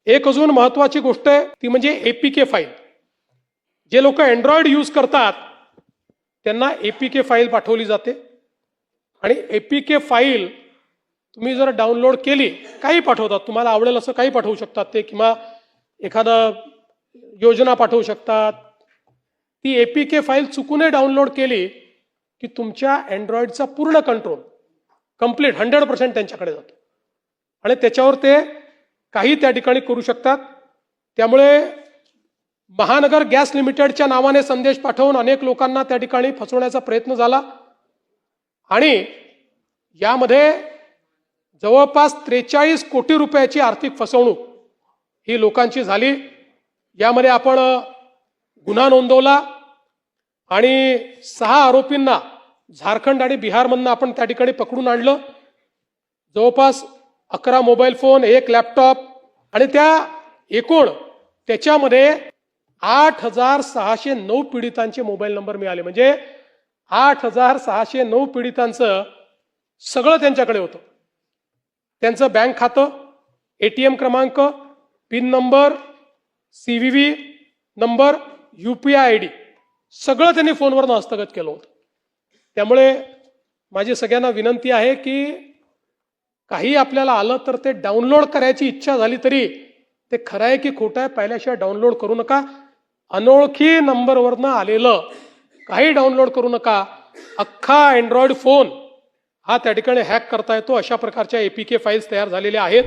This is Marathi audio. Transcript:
एक अजून महत्त्वाची गोष्ट आहे ती म्हणजे एपीके फाईल. जे लोक अँड्रॉइड यूज करतात त्यांना एपीके फाईल पाठवली जाते आणि एपीके फाईल तुम्ही जर डाउनलोड केली, काही पाठवतात, तुम्हाला आवडेल असं काही पाठवू शकतात ते, किंवा एखादा योजना पाठवू शकतात. ती एपीके फाईल चुकूनही डाउनलोड केली की तुमच्या अँड्रॉइडचा पूर्ण कंट्रोल कंप्लीट 100% त्यांच्याकडे जातो आणि त्याच्यावर ते काही त्या ठिकाणी करू शकतात. त्यामुळे महानगर गॅस लिमिटेडच्या नावाने संदेश पाठवून अनेक लोकांना त्या ठिकाणी फसवण्याचा प्रयत्न झाला आणि यामध्ये जवळपास 43 कोटी रुपयाची आर्थिक फसवणूक ही लोकांची झाली. यामध्ये आपण गुन्हा नोंदवला आणि 6 आरोपींना झारखंड आणि बिहारमधून आपण त्या ठिकाणी पकडून आणलं. जवळपास 11 मोबाईल फोन, 1 लॅपटॉप आणि एकूण त्याच्यामध्ये 8609 पीडितांचे मोबाईल नंबर मिळाले. म्हणजे 8609 पीडितांचं सगळं त्यांच्याकडे होतं. त्यांचं बँक खातं, एटीएम क्रमांक, pin number, CVV number, UPI ID सगळं त्यांनी फोनवरून हस्तगत केलं होतं. त्यामुळे माझी सगळ्यांना विनंती आहे की काही आपल्याला आलं तर ते डाउनलोड करायची इच्छा झाली तरी ते खरं आहे की खोटं आहे पाहिल्याशिवाय डाउनलोड करू नका. अनोळखी नंबरवरनं आलेलं काही डाउनलोड करू नका. अख्खा अँड्रॉइड फोन हा त्या ठिकाणी हॅक करता येतो. अशा प्रकारच्या एपीके फाईल्स तयार झालेल्या आहेत.